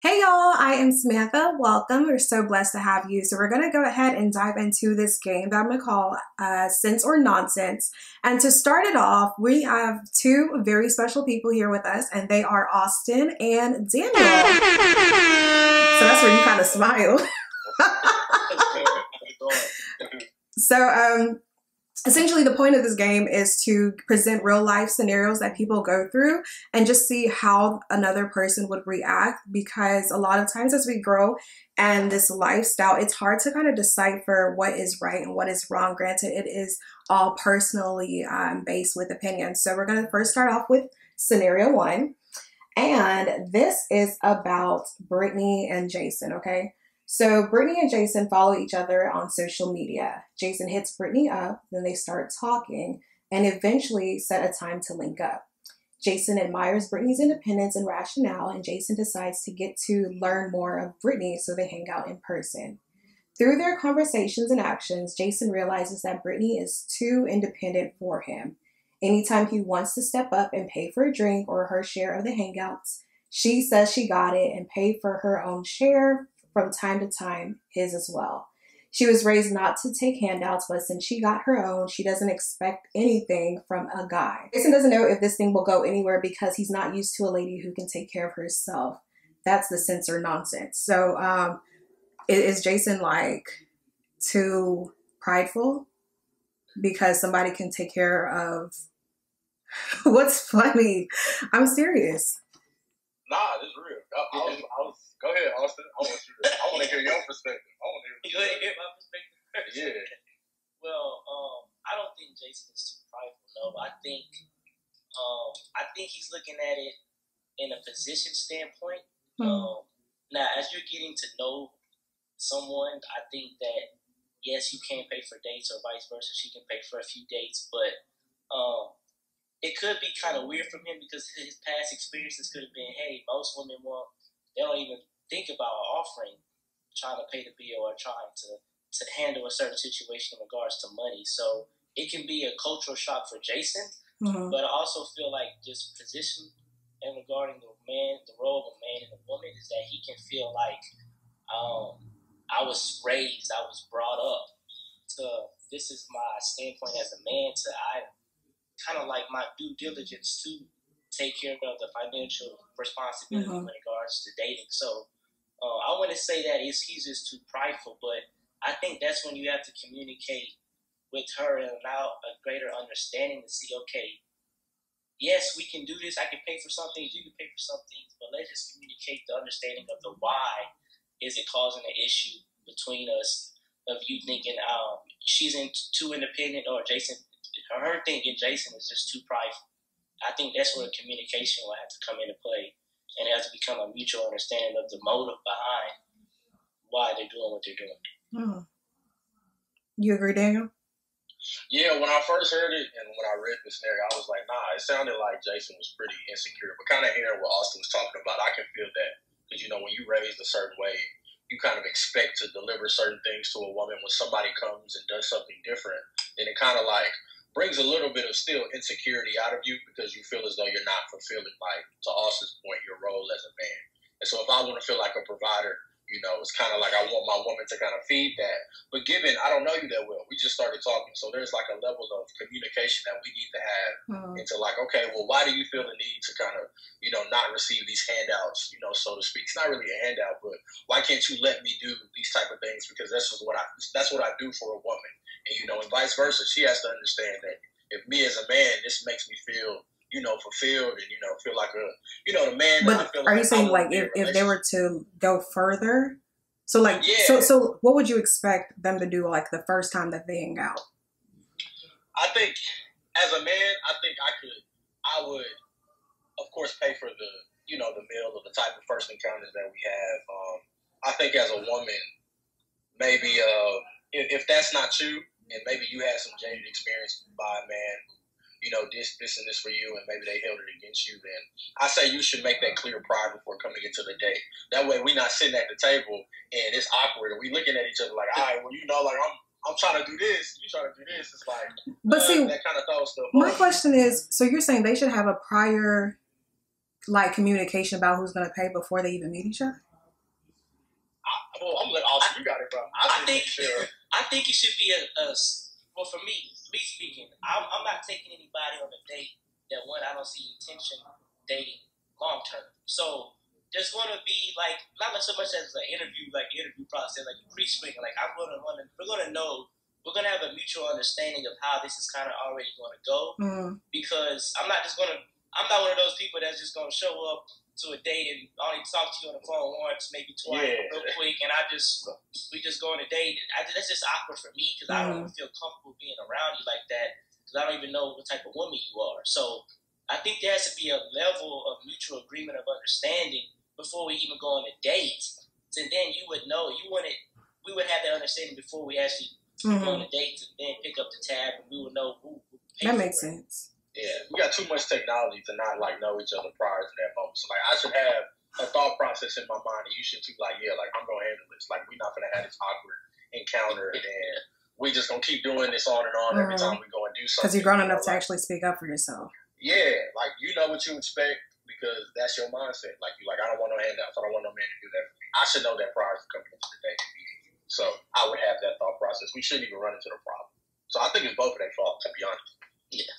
Hey y'all, I am Samantha. Welcome. We're so blessed to have you. So we're going to go ahead and dive into this game that I'm going to call Sense or Nonsense. And to start it off, we have two very special people here with us, and they are Austin and Daniel. So that's where you kind of smile. So essentially, the point of this game is to present real life scenarios that people go through and just see how another person would react, because a lot of times as we grow and this lifestyle, it's hard to kind of decipher what is right and what is wrong. Granted, it is all personally based with opinions. So we're going to first start off with scenario one. And this is about Brittany and Jason, okay? So Brittany and Jason follow each other on social media. Jason hits Brittany up, then they start talking and eventually set a time to link up. Jason admires Brittany's independence and rationale, and Jason decides to get to learn more of Brittany, so they hang out in person. Through their conversations and actions, Jason realizes that Brittany is too independent for him. Anytime he wants to step up and pay for a drink or her share of the hangouts, she says she got it and paid for her own share, from time to time, his as well. She was raised not to take handouts, but since she got her own, she doesn't expect anything from a guy. Jason doesn't know if this thing will go anywhere because he's not used to a lady who can take care of herself. That's the sense or nonsense. So is Jason like too prideful because somebody can take care of what's funny? I'm serious. Nah, this is real. Go ahead, Austin. I want to hear your perspective. You want to hear my perspective first? Yeah. Well, I don't think Jason is too prideful, though. I think he's looking at it in a position standpoint. Now, as you're getting to know someone, I think that yes, you can pay for dates, or vice versa. She can pay for a few dates, but it could be kind of weird from him because his past experiences could have been, hey, most women they don't even think about offering, trying to pay the bill or trying to handle a certain situation in regards to money. So it can be a cultural shock for Jason, but I also feel like this position and regarding the role of a man and a woman is that he can feel like I was raised, I was brought up to, this is my standpoint as a man, I kind of like my due diligence to take care of the financial responsibility in regards to dating. So I wouldn't say that he's just too prideful, but I think that's when you have to communicate with her and allow a greater understanding to see, okay, yes, we can do this. I can pay for some things, you can pay for some things, but let's just communicate the understanding of the why is it causing an issue between us, of you thinking she's too independent, or Jason, her thinking Jason is just too prideful. I think that's where communication will have to come into play, and it has to become a mutual understanding of the motive behind why they're doing what they're doing. You agree, Daniel? Yeah, when I first heard it and when I read the scenario, I was like, nah, it sounded like Jason was pretty insecure. But kind of hearing what Austin was talking about, I can feel that. Because, when you raised a certain way, you kind of expect to deliver certain things to a woman. When somebody comes and does something different, then it kind of like brings a little bit of still insecurity out of you because you feel as though you're not fulfilling, like, to Austin's point, your role as a man. And so if I want to feel like a provider, it's kind of like I want my woman to kind of feed that. But given I don't know you that well, we just started talking, so there's like a level of communication that we need to have into like, okay, well, why do you feel the need to kind of, not receive these handouts, so to speak? It's not really a handout, but why can't you let me do these type of things? Because that's what I do for a woman. And, and vice versa. She has to understand that if me as a man, this makes me feel, fulfilled and, feel like the man. But that I feel are like you saying like if they were to go further? So like, yeah. so what would you expect them to do like the first time that they hang out? I think as a man, I would, of course, pay for the, the meal or the type of first encounters that we have. I think as a woman, maybe if that's not you, and maybe you had some jaded experience by a man who, this and this for you, and maybe they held it against you, then I say you should make that clear prior before coming into the date. That way we're not sitting at the table and it's awkward and we looking at each other like, all right, well, like I'm trying to do this, you trying to do this. It's like, but see, that kind of thought stuff. My question is, so you're saying they should have a prior like communication about who's going to pay before they even meet each other? I'm like, Austin, you got it, bro. I think it should be well, for me speaking, I'm not taking anybody on a date that one I don't see intention dating long term. So there's going to be like not so much as an interview process, like a pre-screening. Like we're going to know. We're going to have a mutual understanding of how this is kind of already going to go. Because I'm not one of those people that's just going to show up to a date and only talk to you on the phone once, maybe twice, real quick, and we just go on a date. That's just awkward for me because I don't even feel comfortable being around you like that because I don't even know what type of woman you are. So I think there has to be a level of mutual agreement of understanding before we even go on a date. And then you would know, we would have that understanding before we actually go on a date and then pick up the tab and we would know who that makes sense. Yeah, we got too much technology to not like know each other prior to that moment. So like I should have a thought process in my mind and you should too like, yeah, like I'm gonna handle this. Like we're not gonna have this awkward encounter and then we just gonna keep doing this on and on every time we go and do something. Because you're grown enough to actually speak up for yourself. Yeah, like you know what you expect because that's your mindset. Like you like, I don't want no handouts, I don't want no man to do that for me. I should know that prior to coming into the day. So I would have that thought process. We shouldn't even run into the problem. So I think it's both of their fault, to be honest. Yeah.